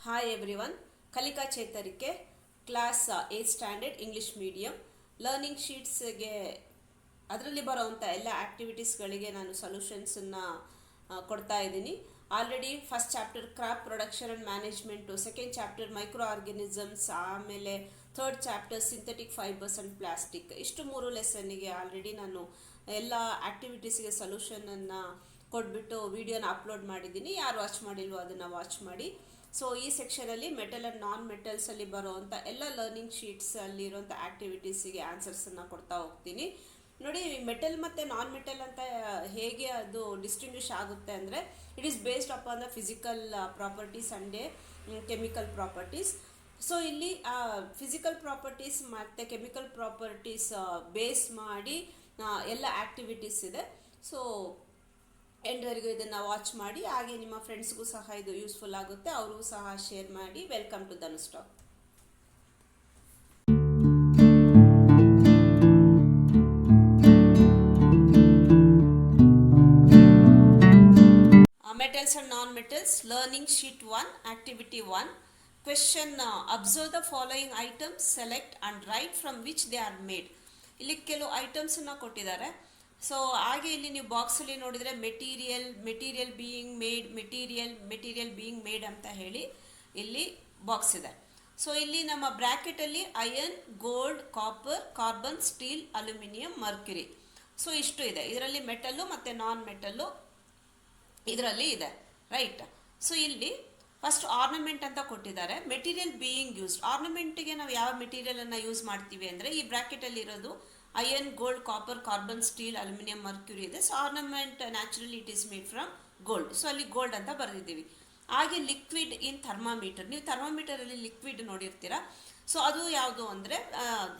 Hi everyone, Kalika Chetarike class 8 standard English medium learning ಶೀಟ್ಸ್ಗೆ ಅದರಲ್ಲಿ ಬರೋವಂಥ ಎಲ್ಲ ಆ್ಯಕ್ಟಿವಿಟೀಸ್ಗಳಿಗೆ ನಾನು ಸೊಲ್ಯೂಷನ್ಸನ್ನು ಕೊಡ್ತಾ ಇದ್ದೀನಿ. Already first chapter crop production and management, second chapter micro organisms, ಆಮೇಲೆ third chapter synthetic fibres and plastic, ಇಷ್ಟು 3 ಲೆಸನ್ನಿಗೆ ಆಲ್ರೆಡಿ ನಾನು ಎಲ್ಲ ಆ್ಯಕ್ಟಿವಿಟೀಸ್ಗೆ ಸೊಲ್ಯೂಷನನ್ನು ಕೊಟ್ಬಿಟ್ಟು ವಿಡಿಯೋನ ಅಪ್ಲೋಡ್ ಮಾಡಿದ್ದೀನಿ. ಯಾರು ವಾಚ್ ಮಾಡಿಲ್ವೋ ಅದನ್ನು ವಾಚ್ ಮಾಡಿ. ಸೊ ಈ ಸೆಕ್ಷನಲ್ಲಿ ಮೆಟಲ್ ಆ್ಯಂಡ್ ನಾನ್ ಮೆಟಲ್ಸಲ್ಲಿ ಬರೋವಂಥ ಎಲ್ಲ ಲರ್ನಿಂಗ್ ಶೀಟ್ಸಲ್ಲಿ ಇರೋಂಥ ಆ್ಯಕ್ಟಿವಿಟೀಸಿಗೆ ಆನ್ಸರ್ಸನ್ನು ಕೊಡ್ತಾ ಹೋಗ್ತೀನಿ. ನೋಡಿ, ಮೆಟಲ್ ಮತ್ತು ನಾನ್ ಮೆಟಲ್ ಅಂತ ಹೇಗೆ ಅದು ಡಿಸ್ಟಿಂಗ್ವಿಷ್ ಆಗುತ್ತೆ ಅಂದರೆ, it is based upon the physical properties and chemical properties. So ಇಲ್ಲಿ ಫಿಸಿಕಲ್ ಪ್ರಾಪರ್ಟೀಸ್ ಮತ್ತು ಕೆಮಿಕಲ್ ಪ್ರಾಪರ್ಟೀಸ್ ಬೇಸ್ ಮಾಡಿ ಎಲ್ಲ ಆ್ಯಕ್ಟಿವಿಟೀಸ್ ಇದೆ. ಸೊ ಎಂಡ್ವರೆಗೂ ಇದನ್ನು ವಾಚ್ ಮಾಡಿ, ಹಾಗೆ ನಿಮ್ಮ ಫ್ರೆಂಡ್ಸ್ಗೂ ಸಹ ಇದು ಯೂಸ್ಫುಲ್ ಆಗುತ್ತೆ, ಅವ್ರಿಗೂ ಸಹ ಶೇರ್ ಮಾಡಿ. Welcome to Dhanush talk. Metals and non-metals, learning sheet 1, activity 1. Question, observe the following items, select and write from which they are made. ಇಲ್ಲಿ ಕೆಲವು ಐಟಮ್ಸನ್ನು ಕೊಟ್ಟಿದ್ದಾರೆ. ಸೊ ಹಾಗೆ ಇಲ್ಲಿ ನೀವು ಬಾಕ್ಸಲ್ಲಿ ನೋಡಿದರೆ ಮೆಟೀರಿಯಲ್ ಬೀಯಿಂಗ್ ಮೇಡ್ ಅಂತ ಹೇಳಿ ಇಲ್ಲಿ ಬಾಕ್ಸ್ ಇದೆ. ಸೊ ಇಲ್ಲಿ ನಮ್ಮ ಬ್ರ್ಯಾಕೆಟಲ್ಲಿ iron, gold, copper, carbon, steel, aluminium, mercury, so ಇಷ್ಟು ಇದೆ. ಇದರಲ್ಲಿ ಮೆಟಲ್ಲು ಮತ್ತು ನಾನ್ ಮೆಟಲ್ಲು ಇದರಲ್ಲಿ ಇದೆ, ರೈಟ್. ಸೊ ಇಲ್ಲಿ ಫಸ್ಟ್ ಆರ್ನಮೆಂಟ್ ಅಂತ ಕೊಟ್ಟಿದ್ದಾರೆ. ಮೆಟೀರಿಯಲ್ ಬೀಯಿಂಗ್ ಯೂಸ್ಡ್, ಆರ್ನಮೆಂಟ್ಗೆ ನಾವು ಯಾವ ಮೆಟೀರಿಯಲನ್ನು ಯೂಸ್ ಮಾಡ್ತೀವಿ ಅಂದರೆ, ಈ ಬ್ರ್ಯಾಕೆಟಲ್ಲಿ ಇರೋದು iron, gold, copper, carbon, steel, aluminium, mercury ಇದೆ. So ornament naturally it is made from gold, so ಅಲ್ಲಿ ಗೋಲ್ಡ್ ಅಂತ ಬರೆದಿದ್ದೀವಿ. ಹಾಗೆ ಲಿಕ್ವಿಡ್ ಇನ್ ಥರ್ಮಾಮೀಟರ್, ನೀವು ಥರ್ಮಾಮೀಟರಲ್ಲಿ ಲಿಕ್ವಿಡ್ ನೋಡಿರ್ತೀರಾ. ಸೊ ಅದು ಯಾವುದು ಅಂದರೆ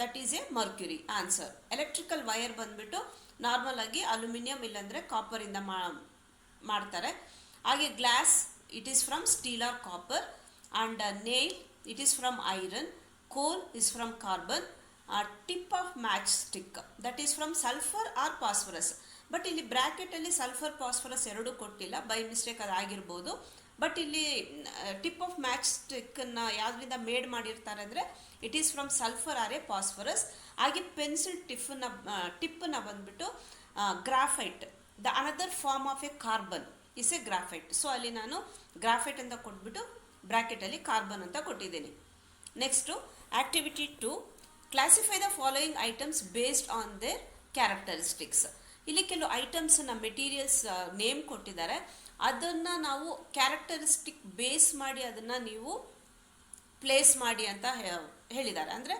that is a mercury, answer. Electrical wire ಬಂದ್ಬಿಟ್ಟು ನಾರ್ಮಲ್ ಆಗಿ ಅಲ್ಯೂಮಿನಿಯಂ ಇಲ್ಲಾಂದರೆ ಕಾಪರಿಂದ ಮಾಡ್ತಾರೆ. ಹಾಗೆ glass, it is from steel or copper. And nail, it is from iron. Coal is from carbon. Tip of match stick, that is from sulphur or phosphorus. But ಇಲ್ಲಿ ಬ್ರ್ಯಾಕೆಟಲ್ಲಿ sulphur phosphorus ಎರಡೂ ಕೊಟ್ಟಿಲ್ಲ, by mistake ಅದಾಗಿರ್ಬೋದು. But ಇಲ್ಲಿ tip of match ಸ್ಟಿಕ್ಕನ್ನು ಯಾವುದರಿಂದ made ಮಾಡಿರ್ತಾರೆ ಅಂದರೆ, it is from sulphur R a phosphorus. ಹಾಗೆ ಪೆನ್ಸಿಲ್ ಟಿಪ್ಪನ್ನು ಬಂದ್ಬಿಟ್ಟು graphite, the another form of a carbon is a graphite. So ಅಲ್ಲಿ ನಾನು ಗ್ರಾಫೈಟ್ ಅಂತ ಕೊಟ್ಬಿಟ್ಟು ಬ್ರ್ಯಾಕೆಟಲ್ಲಿ ಕಾರ್ಬನ್ ಅಂತ ಕೊಟ್ಟಿದ್ದೀನಿ. Next activity 2, classify the following items based on their characteristics. ಇಲ್ಲಿ ಕೆಲವು ಐಟಮ್ಸನ್ನು ಮೆಟೀರಿಯಲ್ಸ್ ನೇಮ್ ಕೊಟ್ಟಿದ್ದಾರೆ, ಅದನ್ನು ನಾವು ಕ್ಯಾರೆಕ್ಟರಿಸ್ಟಿಕ್ ಬೇಸ್ ಮಾಡಿ ಅದನ್ನು ನೀವು ಪ್ಲೇಸ್ ಮಾಡಿ ಅಂತ ಹೇಳಿದ್ದಾರೆ. ಅಂದರೆ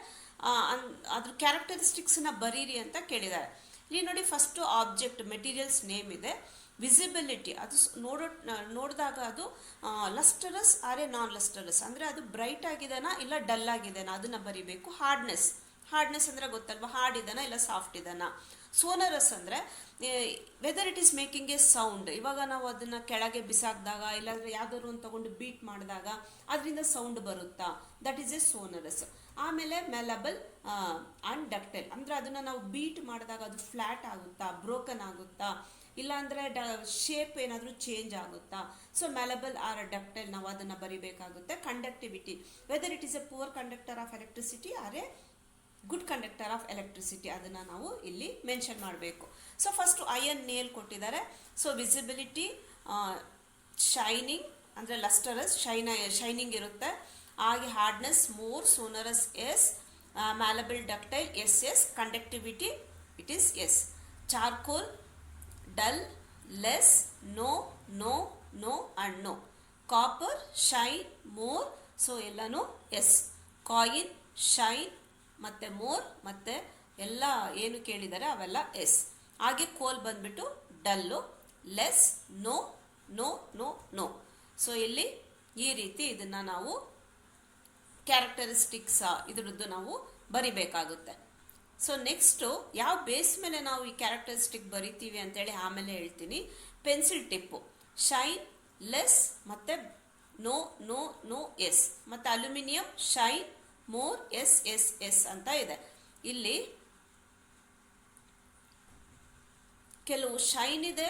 ಅದ್ರ ಕ್ಯಾರೆಕ್ಟರಿಸ್ಟಿಕ್ಸನ್ನ ಬರೀರಿ ಅಂತ ಕೇಳಿದ್ದಾರೆ. ಇಲ್ಲಿ ನೋಡಿ, ಫಸ್ಟು ಆಬ್ಜೆಕ್ಟ್ ಮೆಟೀರಿಯಲ್ಸ್ ನೇಮ್ ಇದೆ. ವಿಸಿಬಿಲಿಟಿ, ಅದು ನೋಡಿದಾಗ ಅದು ಲಸ್ಟರಸ್ ಆರ್ ಎ ನಾನ್ ಲಸ್ಟರಸ್, ಅಂದರೆ ಅದು ಬ್ರೈಟ್ ಆಗಿದೆನಾ ಇಲ್ಲ ಡಲ್ ಆಗಿದೆನಾ ಅದನ್ನು ಬರಿಬೇಕು. ಹಾರ್ಡ್ನೆಸ್ ಅಂದರೆ ಗೊತ್ತಲ್ವ, ಹಾರ್ಡ್ ಇದೆನಾ ಇಲ್ಲ ಸಾಫ್ಟ್ ಇದೆನಾ. ಸೋನರಸ್ ಅಂದರೆ weather it is making A sound, ಇವಾಗ ನಾವು ಅದನ್ನು ಕೆಳಗೆ ಬಿಸಾಕಿದಾಗ ಇಲ್ಲಾಂದರೆ ಯಾವುದಾದ್ರು ಒಂದು ತೊಗೊಂಡು ಬೀಟ್ ಮಾಡಿದಾಗ ಅದರಿಂದ ಸೌಂಡ್ ಬರುತ್ತಾ, ದಟ್ ಈಸ್ ಎ ಸೋನರಸ್. ಆಮೇಲೆ ಮೆಲಬಲ್ ಆ್ಯಂಡ್ ಡಕ್ಟೈಲ್, ಅಂದರೆ ಅದನ್ನು ನಾವು ಬೀಟ್ ಮಾಡಿದಾಗ ಅದು ಫ್ಲ್ಯಾಟ್ ಆಗುತ್ತಾ, ಬ್ರೋಕನ್ ಆಗುತ್ತಾ, ಇಲ್ಲಾಂದರೆ ಶೇಪ್ ಏನಾದರೂ ಚೇಂಜ್ ಆಗುತ್ತಾ. ಸೊ ಮೆಲಬಲ್ ಆರ್ ಡಕ್ಟೈಲ್ ನಾವು ಅದನ್ನು ಬರಿಬೇಕಾಗುತ್ತೆ. Conductivity, whether it is a poor conductor of electricity or a good conductor of electricity, ಅದನ್ನು ನಾವು ಇಲ್ಲಿ ಮೆನ್ಷನ್ ಮಾಡಬೇಕು. ಸೊ ಫಸ್ಟು ಅಯರ್ನ್ ನೇಲ್ ಕೊಟ್ಟಿದ್ದಾರೆ. ಸೊ ವಿಸಿಬಿಲಿಟಿ, ಶೈನಿಂಗ್ ಅಂದರೆ ಲಸ್ಟರಸ್, ಶೈನಿಂಗ್ ಇರುತ್ತೆ. ಹಾಗೆ hardness more, sonorous yes, malleable ductile yes, conductivity it is yes. Charcoal dull, less, no and no. Copper shine, more, so ಎಲ್ಲನೂ yes. Coin shine ಮತ್ತು more ಮತ್ತು ಎಲ್ಲ ಏನು ಕೇಳಿದ್ದಾರೆ ಅವೆಲ್ಲ ಎಸ್. ಹಾಗೆ ಕೋಲ್ ಬಂದ್ಬಿಟ್ಟು ಡಲ್ಲು, ಲೆಸ್, ನೋ. ಸೊ ಇಲ್ಲಿ ಈ ರೀತಿ ಇದನ್ನು ನಾವು ಕ್ಯಾರೆಕ್ಟರಿಸ್ಟಿಕ್ಸ್ ಇದರದ್ದು ನಾವು ಬರಿಬೇಕಾಗುತ್ತೆ. ಸೊ ನೆಕ್ಸ್ಟು ಯಾವ ಬೇಸ್ ಮೇಲೆ ನಾವು ಈ ಕ್ಯಾರೆಕ್ಟರಿಸ್ಟಿಕ್ ಬರಿತೀವಿ ಅಂತೇಳಿ ಆಮೇಲೆ ಹೇಳ್ತೀನಿ. ಪೆನ್ಸಿಲ್ ಟಿಪ್ಪು ಶೈನ್, ಲೆಸ್ ಮತ್ತು ನೋ ಎಸ್, ಮತ್ತು ಅಲ್ಯೂಮಿನಿಯಂ ಶೈನ್, ಮೋರ್, ಎಸ್ ಅಂತ ಇದೆ. ಇಲ್ಲಿ ಕೆಲವು ಶೈನ್ ಇದೆ,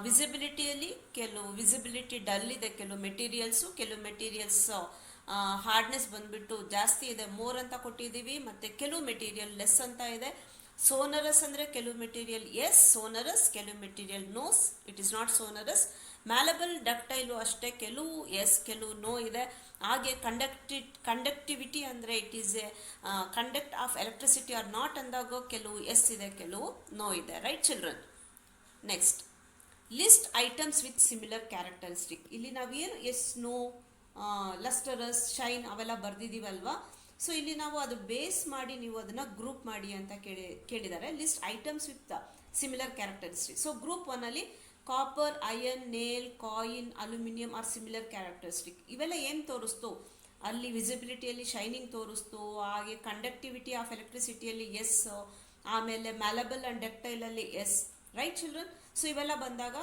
ವಿಸಿಬಿಲಿಟಿಯಲ್ಲಿ ಕೆಲವು ವಿಸಿಬಿಲಿಟಿ ಡಲ್ ಇದೆ ಕೆಲವು ಮೆಟೀರಿಯಲ್ಸು, ಕೆಲವು ಮೆಟೀರಿಯಲ್ಸ್ ಹಾರ್ಡ್ನೆಸ್ ಬಂದ್ಬಿಟ್ಟು ಜಾಸ್ತಿ ಇದೆ, ಮೋರ್ ಅಂತ ಕೊಟ್ಟಿದ್ದೀವಿ, ಮತ್ತು ಕೆಲವು ಮೆಟೀರಿಯಲ್ ಲೆಸ್ ಅಂತ ಇದೆ. ಸೋನರಸ್ ಅಂದರೆ ಕೆಲವು ಮೆಟೀರಿಯಲ್ ಎಸ್ ಸೋನರಸ್, ಕೆಲವು material noes, it is not sonorous. Malleable ductile ಅಷ್ಟೇ, ಕೆಲವು ಎಸ್ ಕೆಲವು ನೋ ಇದೆ. ಹಾಗೆ ಕಂಡಕ್ಟಿವಿಟಿ ಅಂದರೆ it is a conduct of electricity or not ಅಂದಾಗ ಕೆಲವು ಎಸ್ ಇದೆ ಕೆಲವು ನೋ ಇದೆ. Right children? Next, list items with similar characteristic. ಇಲ್ಲಿ ನಾವೇನು ಎಸ್ ನೋ ಲಸ್ಟರಸ್ ಶೈನ್ ಅವೆಲ್ಲ ಬರ್ದಿದ್ದೀವಲ್ವಾ, ಸೊ ಇಲ್ಲಿ ನಾವು ಅದು ಬೇಸ್ ಮಾಡಿ ನೀವು ಅದನ್ನು ಗ್ರೂಪ್ ಮಾಡಿ ಅಂತ ಕೇಳಿದ್ದಾರೆ. List items with similar characteristic. So group 1 copper, iron, nail, coin, aluminium R similar characteristic. ಇವೆಲ್ಲ ಏನು ತೋರಿಸ್ತು? ಅಲ್ಲಿ ವಿಸಿಬಿಲಿಟಿಯಲ್ಲಿ ಶೈನಿಂಗ್ ತೋರಿಸ್ತು, ಹಾಗೆ ಕಂಡಕ್ಟಿವಿಟಿ ಆಫ್ ಎಲೆಕ್ಟ್ರಿಸಿಟಿಯಲ್ಲಿ ಎಸ್, ಆಮೇಲೆ ಮ್ಯಾಲಬಲ್ ಆ್ಯಂಡ್ ಡಕ್ಟೈಲಲ್ಲಿ ಎಸ್. Right children? ಸೊ ಇವೆಲ್ಲ ಬಂದಾಗ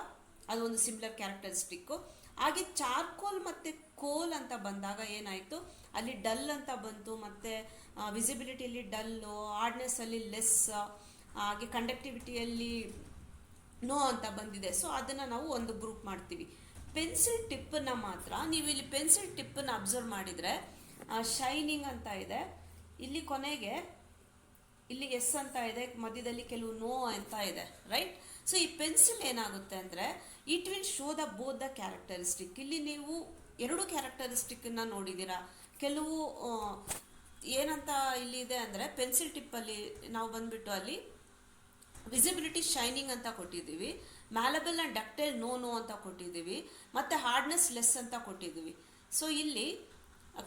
ಅದೊಂದು ಸಿಮಿಲರ್ ಕ್ಯಾರೆಕ್ಟರಿಸ್ಟಿಕ್ಕು. ಹಾಗೆ ಚಾರ್ಕೋಲ್ ಮತ್ತು ಕೋಲ್ ಅಂತ ಬಂದಾಗ ಏನಾಯಿತು? ಅಲ್ಲಿ ಡಲ್ ಅಂತ ಬಂತು, ಮತ್ತು ವಿಸಿಬಿಲಿಟಿಯಲ್ಲಿ ಡಲ್ಲು, ಹಾರ್ಡ್ನೆಸ್ಸಲ್ಲಿ ಲೆಸ್, ಹಾಗೆ ಕಂಡಕ್ಟಿವಿಟಿಯಲ್ಲಿ ನೋ ಅಂತ ಬಂದಿದೆ. ಸೊ ಅದನ್ನು ನಾವು ಒಂದು ಗ್ರೂಪ್ ಮಾಡ್ತೀವಿ. ಪೆನ್ಸಿಲ್ ಟಿಪ್ಪನ್ನು ಮಾತ್ರ ನೀವು ಇಲ್ಲಿ ಪೆನ್ಸಿಲ್ ಟಿಪ್ಪನ್ನು ಅಬ್ಸರ್ವ್ ಮಾಡಿದರೆ ಶೈನಿಂಗ್ ಅಂತ ಇದೆ, ಇಲ್ಲಿ ಕೊನೆಗೆ ಇಲ್ಲಿ ಎಸ್ ಅಂತ ಇದೆ, ಮಧ್ಯದಲ್ಲಿ ಕೆಲವು ನೋ ಅಂತ ಇದೆ. ರೈಟ್? ಸೊ ಈ ಪೆನ್ಸಿಲ್ ಏನಾಗುತ್ತೆ ಅಂದರೆ it will show the both the characteristic. ಇಲ್ಲಿ ನೀವು ಎರಡು ಕ್ಯಾರೆಕ್ಟರಿಸ್ಟಿಕ್ಕನ್ನು ನೋಡಿದ್ದೀರಾ. ಕೆಲವು ಏನಂತ ಇಲ್ಲಿ ಇದೆ ಅಂದರೆ ಪೆನ್ಸಿಲ್ ಟಿಪ್ಪಲ್ಲಿ ನಾವು ಬಂದ್ಬಿಟ್ಟು ಅಲ್ಲಿ ವಿಸಿಬಿಲಿಟಿ ಶೈನಿಂಗ್ ಅಂತ ಕೊಟ್ಟಿದ್ದೀವಿ, ಮ್ಯಾಲಬಲ್ ಆ್ಯಂಡ್ ಡಕ್ಟೈಲ್ ನೋ ನೋ ಅಂತ ಕೊಟ್ಟಿದ್ದೀವಿ, ಮತ್ತು ಹಾರ್ಡ್ನೆಸ್ ಲೆಸ್ ಅಂತ ಕೊಟ್ಟಿದ್ದೀವಿ. ಸೊ ಇಲ್ಲಿ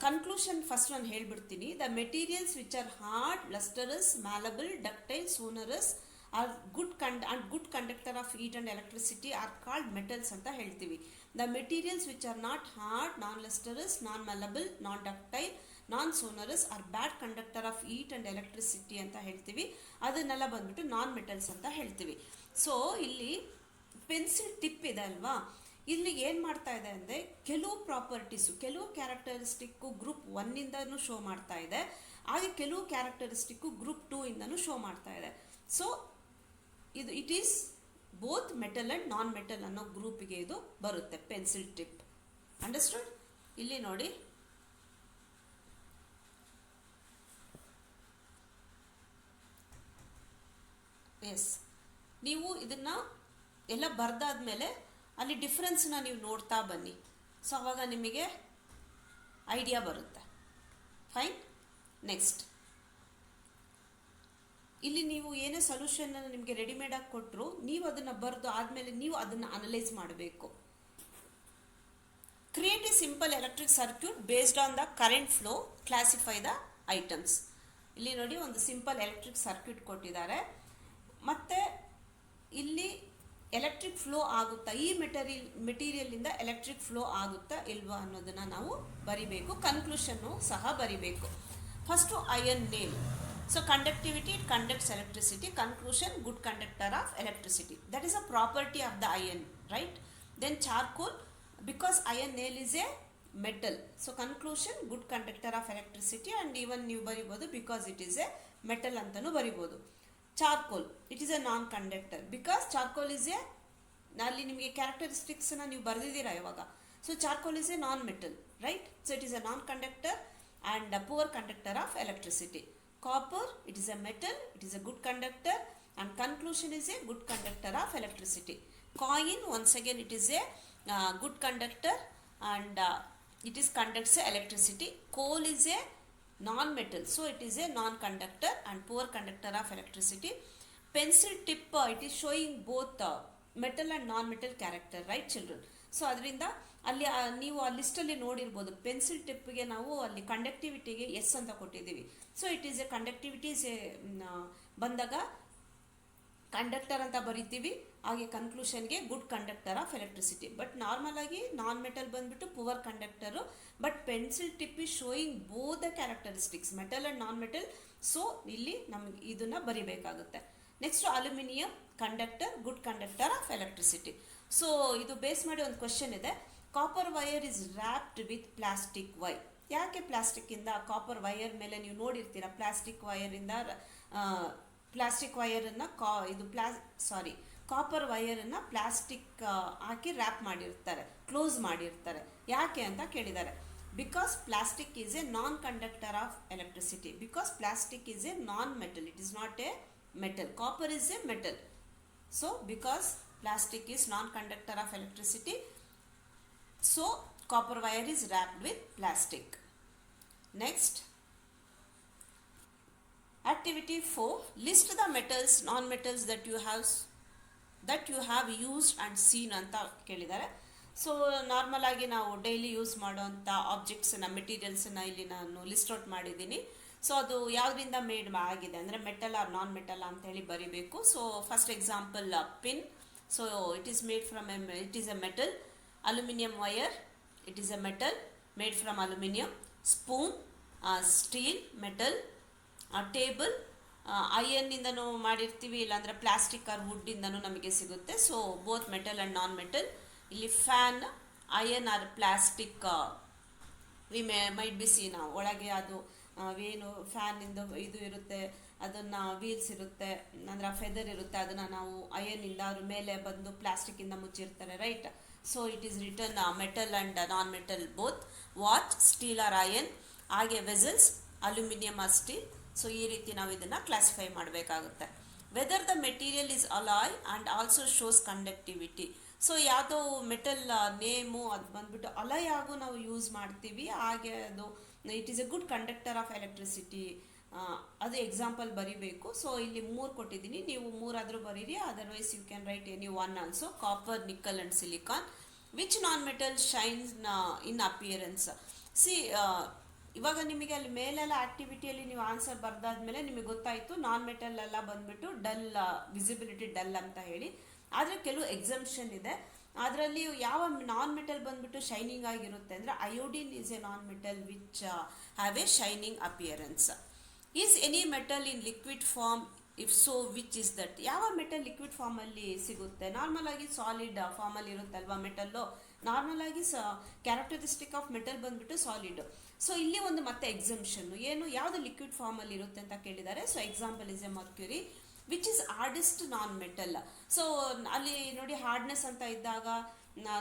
ಕನ್ಕ್ಲೂಷನ್ ಫಸ್ಟ್ ನಾನು ಹೇಳ್ಬಿಡ್ತೀನಿ. The materials which are hard, lustrous, malleable, ductile, sonorous are good conductor of heat and electricity are called metals ಅಂತ ಹೇಳ್ತೀವಿ. The materials which are not hard, non lustrous, non malleable, non ductile, non sonorous are bad conductor of heat and electricity ಅಂತ ಹೇಳ್ತೀವಿ. ಅದನ್ನೆಲ್ಲ ಬಂದ್ಬಿಟ್ಟು non metals ಅಂತ ಹೇಳ್ತೀವಿ. So ಇಲ್ಲಿ pencil tip ಇದೆ ಅಲ್ವಾ, ಇಲ್ಲಿ ಏನು ಮಾಡ್ತಾ ಇದೆ ಅಂದರೆ ಕೆಲವು ಪ್ರಾಪರ್ಟೀಸು, ಕೆಲವು ಕ್ಯಾರೆಕ್ಟರಿಸ್ಟಿಕ್ಕು ಗ್ರೂಪ್ 1ಇಂದನೂ ಶೋ ಮಾಡ್ತಾ ಇದೆ, ಹಾಗೆ ಕೆಲವು ಕ್ಯಾರೆಕ್ಟರಿಸ್ಟಿಕ್ಕು ಗ್ರೂಪ್ 2ಇಂದನೂ ಶೋ ಮಾಡ್ತಾ ಇದೆ. ಸೊ ಇದು it is both metal and non metal ಅನ್ನೋ ಗ್ರೂಪಿಗೆ ಇದು ಬರುತ್ತೆ ಪೆನ್ಸಿಲ್ ಟಿಪ್. ಅಂಡರ್ಸ್ಟುಡ್? ಇಲ್ಲಿ ನೋಡಿ, ಎಸ್ ನೀವು ಇದನ್ನು ಎಲ್ಲ ಬರೆದಾದ್ಮೇಲೆ ಅಲ್ಲಿ ಡಿಫ್ರೆನ್ಸ್ನ ನೀವು ನೋಡ್ತಾ ಬನ್ನಿ. ಸೊ ಆವಾಗ ನಿಮಗೆ ಐಡಿಯಾ ಬರುತ್ತೆ. ಫೈನ್? ನೆಕ್ಸ್ಟ್, ಇಲ್ಲಿ ನೀವು ಏನೇ ಸೊಲ್ಯೂಷನನ್ನು ನಿಮಗೆ ರೆಡಿಮೇಡಾಗಿ ಕೊಟ್ಟರು ನೀವು ಅದನ್ನು ಬರೆದು ಆದಮೇಲೆ ನೀವು ಅದನ್ನು ಅನಲೈಸ್ ಮಾಡಬೇಕು. Create A simple electric circuit based on the current flow, classify the items. ಇಲ್ಲಿ ನೋಡಿ ಒಂದು ಸಿಂಪಲ್ ಎಲೆಕ್ಟ್ರಿಕ್ ಸರ್ಕ್ಯೂಟ್ ಕೊಟ್ಟಿದ್ದಾರೆ, ಮತ್ತು ಇಲ್ಲಿ ಎಲೆಕ್ಟ್ರಿಕ್ ಫ್ಲೋ ಆಗುತ್ತಾ, ಈ ಮೆಟೀರಿಯಲಿಂದ ಎಲೆಕ್ಟ್ರಿಕ್ ಫ್ಲೋ ಆಗುತ್ತಾ ಇಲ್ವಾ ಅನ್ನೋದನ್ನು ನಾವು ಬರಿಬೇಕು. ಕನ್ಕ್ಲೂಷನ್ನು ಸಹ ಬರಿಬೇಕು. First iron nail. So conductivity, it conducts electricity. Conclusion, good conductor of electricity. That is a property of the iron, right? Then charcoal, because iron nail is a metal. So conclusion, good conductor of electricity, and even ನೀವು ಬರಿಬೋದು because it is a metal ಅಂತಲೂ ಬರಿಬೋದು. Charcoal, it is a non-conductor because charcoal is a, ಅಲ್ಲಿ ನಿಮಗೆ ಕ್ಯಾರೆಕ್ಟರಿಸ್ಟಿಕ್ಸನ್ನು ನೀವು ಬರೆದಿದ್ದೀರಾ ಇವಾಗ. So charcoal is a non-metal, right? So it is a non-conductor and a poor conductor of electricity. Copper, it is a metal, it is a good conductor, and conclusion is a good conductor of electricity. Coin, once again it is a good conductor and it is conducts electricity. Coal is a non-metal, so it is a non-conductor and poor conductor of electricity. Pencil tip, it is showing both metal and non-metal character, right children? So ಅದರಿಂದ ಅಲ್ಲಿ ನೀವು ಆ ಲಿಸ್ಟಲ್ಲಿ ನೋಡಿರ್ಬೋದು, pencil ಟಿಪ್ಗೆ ನಾವು ಅಲ್ಲಿ ಕಂಡಕ್ಟಿವಿಟಿಗೆ yes ಅಂತ ಕೊಟ್ಟಿದ್ದೀವಿ. So it is a conductivity ಬಂದಾಗ ಕಂಡಕ್ಟರ್ ಅಂತ ಬರಿತೀವಿ, ಹಾಗೆ ಕನ್ಕ್ಲೂಷನ್ಗೆ good conductor of electricity. But normal ಆಗಿ ನಾನ್ ಮೆಟಲ್ ಬಂದ್ಬಿಟ್ಟು poor conductor, but pencil tip is showing both the characteristics metal and non metal. So ಇಲ್ಲಿ ನಮ್ಗೆ ಇದನ್ನು ಬರಿಬೇಕಾಗುತ್ತೆ. Next aluminium conductor, good conductor of electricity. So ಇದು base ಮಾಡಿ ಒಂದು question ಇದೆ. Copper wire is wrapped with plastic wire. ಯಾಕೆ ಪ್ಲಾಸ್ಟಿಕ್ಕಿಂದ ಕಾಪರ್ ವೈರ್ ಮೇಲೆ ನೀವು ನೋಡಿರ್ತೀರ, ಪ್ಲಾಸ್ಟಿಕ್ ವೈರಿಂದ ಪ್ಲಾಸ್ಟಿಕ್ ವೈರನ್ನು ಕಾಪರ್ ವೈರನ್ನು ಪ್ಲಾಸ್ಟಿಕ್ ಹಾಕಿ ರ್ಯಾಪ್ ಮಾಡಿರ್ತಾರೆ, ಕ್ಲೋಸ್ ಮಾಡಿರ್ತಾರೆ. ಯಾಕೆ ಅಂತ ಕೇಳಿದ್ದಾರೆ. Because plastic is a non conductor of electricity. Because plastic is a non metal, it is not A metal. Copper is a metal. So because plastic is non-conductor of electricity, so copper wire is wrapped with plastic. Next, activity 4, list the metals, non-metals that you have used and seen ಅಂತ ಕೇಳಿದ್ದಾರೆ. So normal ಆಗಿ ನಾವು daily use ಮಾಡುವಂಥ ಆಬ್ಜೆಕ್ಟ್ಸನ್ನ, ಮೆಟೀರಿಯಲ್ಸನ್ನ ಇಲ್ಲಿ ನಾನು list out ಮಾಡಿದ್ದೀನಿ. So ಅದು ಯಾವುದರಿಂದ ಮೇಡ್ ಆಗಿದೆ ಅಂದರೆ ಮೆಟಲ್ ಆರ್ ನಾನ್ ಮೆಟಲ್ ಅಂತ ಹೇಳಿ ಬರಿಬೇಕು. So first example pin. So it is made from it is a metal. Aluminium wire, it is a metal made from aluminium. Spoon, steel, metal. Table ಐರನ್ನಿಂದನೂ ಮಾಡಿರ್ತೀವಿ, ಇಲ್ಲಾಂದರೆ plastic or ವುಡ್ಡಿಂದನೂ ನಮಗೆ ಸಿಗುತ್ತೆ. So both metal and non metal. ಇಲ್ಲಿ fan, iron or plastic we might be see. ನಾವು ಒಳಗೆ ಅದು ಏನು ಫ್ಯಾನಿಂದ ಇದು ಇರುತ್ತೆ, ಅದನ್ನು ವೀಲ್ಸ್ ಇರುತ್ತೆ, ಅಂದರೆ ಫೆದರ್ ಇರುತ್ತೆ, ಅದನ್ನು ನಾವು ಐರನ್ನಿಂದ ಅದ್ರ ಮೇಲೆ ಬಂದು ಪ್ಲಾಸ್ಟಿಕ್ಕಿಂದ ಮುಚ್ಚಿರ್ತಾರೆ, right. So it is return metal and non metal both. Watch, steel or iron. ಹಾಗೆ vessels, aluminium or steel. So ಈ ರೀತಿ ನಾವು ಇದನ್ನು ಕ್ಲಾಸಿಫೈ ಮಾಡಬೇಕಾಗುತ್ತೆ. Whether the material is alloy and also shows conductivity. So ಯಾವುದೋ ಮೆಟಲ್ ನೇಮು ಅದು ಬಂದ್ಬಿಟ್ಟು alloy ಆಗು ನಾವು ಯೂಸ್ ಮಾಡ್ತೀವಿ, ಹಾಗೆ ಅದು it is a good conductor of electricity. ಅದು ಎಕ್ಸಾಂಪಲ್ ಬರಿಬೇಕು. ಸೊ ಇಲ್ಲಿ 3 ಕೊಟ್ಟಿದ್ದೀನಿ, ನೀವು 3 ಬರೀರಿ, otherwise you can write any one also. Copper, nickel and silicon. Which non metal shines in appearance. See ಇವಾಗ ನಿಮಗೆ ಅಲ್ಲಿ ಮೇಲೆಲ್ಲ ಆಕ್ಟಿವಿಟಿಯಲ್ಲಿ ನೀವು ಆನ್ಸರ್ ಬರೆದಾದ್ಮೇಲೆ ನಿಮಗೆ ಗೊತ್ತಾಯಿತು ನಾನ್ ಮೆಟಲ್ ಎಲ್ಲ ಬಂದ್ಬಿಟ್ಟು ಡಲ್, ವಿಸಿಬಿಲಿಟಿ ಡಲ್ ಅಂತ ಹೇಳಿ. ಆದರೆ ಕೆಲವು ಎಕ್ಸಂಪ್ಷನ್ ಇದೆ. ಅದರಲ್ಲಿ ಯಾವ ನಾನ್ ಮೆಟಲ್ ಬಂದ್ಬಿಟ್ಟು ಶೈನಿಂಗ್ ಆಗಿರುತ್ತೆ ಅಂದರೆ iodine is a non metal which have a shining appearance. Is any metal in liquid form? If so which is that? ಯಾವ ಮೆಟಲ್ ಲಿಕ್ವಿಡ್ ಫಾರ್ಮಲ್ಲಿ ಸಿಗುತ್ತೆ? ನಾರ್ಮಲ್ ಆಗಿ ಸಾಲಿಡ್ ಫಾರ್ಮಲ್ಲಿ ಇರುತ್ತಲ್ವಾ ಮೆಟಲ್ಲು. ನಾರ್ಮಲ್ ಆಗಿ ಕ್ಯಾರೆಕ್ಟರಿಸ್ಟಿಕ್ ಆಫ್ ಮೆಟಲ್ ಬಂದ್ಬಿಟ್ಟು ಸಾಲಿಡ್. ಸೊ ಇಲ್ಲಿ ಒಂದು ಮತ್ತೆ ಎಕ್ಸಂಪ್ಷನ್ ಏನು, ಯಾವುದು ಲಿಕ್ವಿಡ್ ಫಾರ್ಮಲ್ಲಿ ಇರುತ್ತೆ ಅಂತ ಕೇಳಿದ್ದಾರೆ. So example is A Mercury which is hardest non metal. So ಅಲ್ಲಿ ನೋಡಿ ಹಾರ್ಡ್ನೆಸ್ ಅಂತ ಇದ್ದಾಗ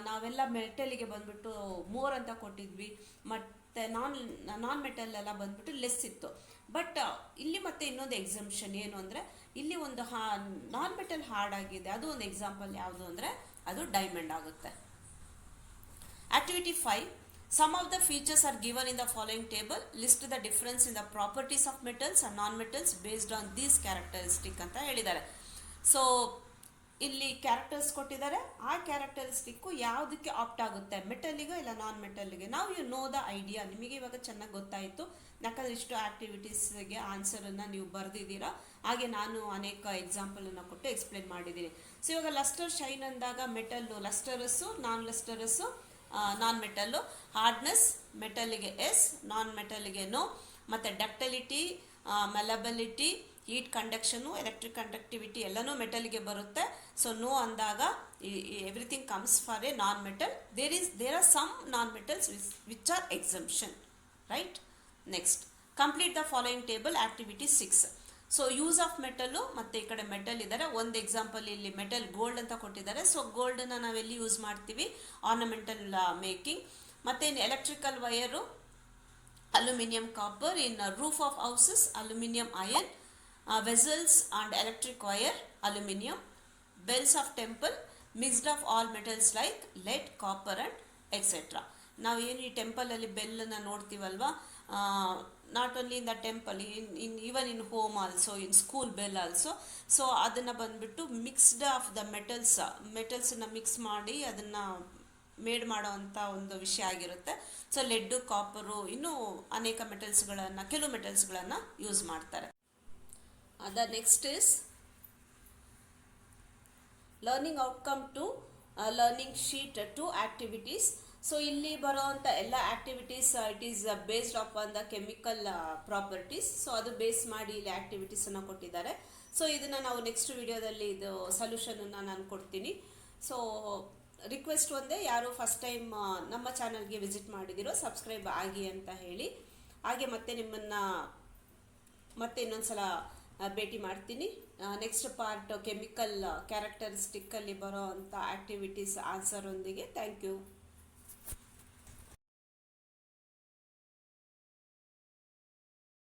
ನಾವೆಲ್ಲ ಮೆಟಲಿಗೆ ಬಂದ್ಬಿಟ್ಟು ಮೋರ್ ಅಂತ ಕೊಟ್ಟಿದ್ವಿ, ಮತ್ತು ನಾನ್ ಮೆಟಲ್ ಎಲ್ಲ ಬಂದ್ಬಿಟ್ಟು ಲೆಸ್ ಇತ್ತು. ಬಟ್ ಇಲ್ಲಿ ಮತ್ತೆ ಇನ್ನೊಂದು ಎಕ್ಸಂಪ್ಷನ್ ಏನು ಅಂದರೆ ಇಲ್ಲಿ ಒಂದು ನಾನ್ ಮೆಟಲ್ ಹಾರ್ಡ್ ಆಗಿದೆ. ಅದು ಒಂದು ಎಕ್ಸಾಂಪಲ್ ಯಾವುದು ಅಂದರೆ ಅದು ಡೈಮಂಡ್ ಆಗುತ್ತೆ. Activity 5, some of the features are given in the following table. List the difference in the properties of metals and non-metals based on these characteristics ಅಂತ ಹೇಳಿದ್ದಾರೆ. ಸೊ ಇಲ್ಲಿ ಕ್ಯಾರೆಕ್ಟರ್ಸ್ ಕೊಟ್ಟಿದ್ದಾರೆ, ಆ ಕ್ಯಾರೆಕ್ಟರಿಸ್ಟಿಕ್ಕು ಯಾವುದಕ್ಕೆ ಆಪ್ಟ್ ಆಗುತ್ತೆ, ಮೆಟಲಿಗೆ ಇಲ್ಲ ನಾನ್ ಮೆಟಲ್ಗೆ. ನಾವು ಯು ನೋ ದ ಐಡಿಯಾ. ನಿಮಗೆ ಇವಾಗ ಚೆನ್ನಾಗಿ ಗೊತ್ತಾಯಿತು, ಯಾಕಂದರೆ ಇಷ್ಟು ಆ್ಯಕ್ಟಿವಿಟೀಸ್ಗೆ ಆನ್ಸರನ್ನು ನೀವು ಬರೆದಿದ್ದೀರಾ. ಹಾಗೆ ನಾನು ಅನೇಕ ಎಕ್ಸಾಂಪಲನ್ನು ಕೊಟ್ಟು ಎಕ್ಸ್ಪ್ಲೇನ್ ಮಾಡಿದ್ದೀನಿ. ಸೊ ಇವಾಗ ಲಸ್ಟರ್ ಶೈನ್ ಅಂದಾಗ metal lustrous, non lustrous, non metal. Hardness ಮೆಟಲ್ಗೆ ಎಸ್, ನಾನ್ ಮೆಟಲ್ಗೆ ನೋ. ಮತ್ತು ductility, malleability, heat conduction, electric conductivity ಎಲ್ಲನೂ ಮೆಟಲ್ಗೆ ಬರುತ್ತೆ. ಸೊ ನೋ ಅಂದಾಗ everything comes for a non metal. There are some non metals which are exemption, right. Next, complete the following table. Activity 6. So use of metal, ಮತ್ತು ಈ ಕಡೆ metal ಇದ್ದಾರೆ. ಒಂದು example ಇಲ್ಲಿ ಮೆಟಲ್ ಗೋಲ್ಡ್ ಅಂತ ಕೊಟ್ಟಿದ್ದಾರೆ. So ಗೋಲ್ಡನ್ನು ನಾವೆಲ್ಲಿ ಯೂಸ್ ಮಾಡ್ತೀವಿ, ಆರ್ನಮೆಂಟಲ್ ಮೇಕಿಂಗ್. ಮತ್ತು ಇನ್ನು electrical wire, aluminium copper. In roof of houses, aluminium iron. Vessels and electric wire, aluminium. Bells of temple, mixed of all metals like lead, copper and etcetera. ನಾವು ಏನು ಈ ಟೆಂಪಲಲ್ಲಿ ಬೆಲ್ಲನ್ನು ನೋಡ್ತೀವಲ್ವಾ, not only in the temple, even in home also, in school bell also. So ಅದನ್ನು ಬಂದುಬಿಟ್ಟು mixed of the ಮೆಟಲ್ಸನ್ನು mix ಮಾಡಿ ಅದನ್ನು ಮೇಡ್ ಮಾಡೋವಂಥ ಒಂದು ವಿಷಯ ಆಗಿರುತ್ತೆ. ಸೊ ಲೆಡ್ಡು, ಕಾಪರು, ಇನ್ನೂ ಅನೇಕ ಮೆಟಲ್ಸ್ಗಳನ್ನು, ಕೆಲವು ಮೆಟಲ್ಸ್ಗಳನ್ನು ಯೂಸ್ ಮಾಡ್ತಾರೆ. The next is learning outcome to learning sheet 2 activities. So ಇಲ್ಲಿ ಬರೋವಂಥ ಎಲ್ಲ activities it is based on the chemical properties. So ಅದು ಬೇಸ್ ಮಾಡಿ ಇಲ್ಲಿ ಆ್ಯಕ್ಟಿವಿಟೀಸನ್ನು ಕೊಟ್ಟಿದ್ದಾರೆ. ಸೊ ಇದನ್ನು ನಾವು ನೆಕ್ಸ್ಟ್ ವಿಡಿಯೋದಲ್ಲಿ ಇದು ಸೊಲ್ಯೂಷನನ್ನು ನಾನು ಕೊಡ್ತೀನಿ. ಸೊ ರಿಕ್ವೆಸ್ಟ್ ಒಂದೇ, ಯಾರು ಫಸ್ಟ್ ಟೈಮ್ ನಮ್ಮ ಚಾನಲ್ಗೆ ವಿಸಿಟ್ ಮಾಡಿದಿರೋ ಸಬ್ಸ್ಕ್ರೈಬ್ ಆಗಿ ಅಂತ ಹೇಳಿ. ಹಾಗೆ ಮತ್ತೆ ನಿಮ್ಮನ್ನು ಮತ್ತೆ ಇನ್ನೊಂದು ಸಲ ಭೇಟಿ ಮಾಡ್ತೀನಿ. ನೆಕ್ಸ್ಟ್ ಪಾರ್ಟ್ ಕೆಮಿಕಲ್ ಕ್ಯಾರೆಕ್ಟರಿಸ್ಟಿಕ್ಕಲ್ಲಿ ಬರೋ ಅಂಥ ಆ್ಯಕ್ಟಿವಿಟೀಸ್ ಆನ್ಸರ್ ಒಂದಿಗೆ. Thank you.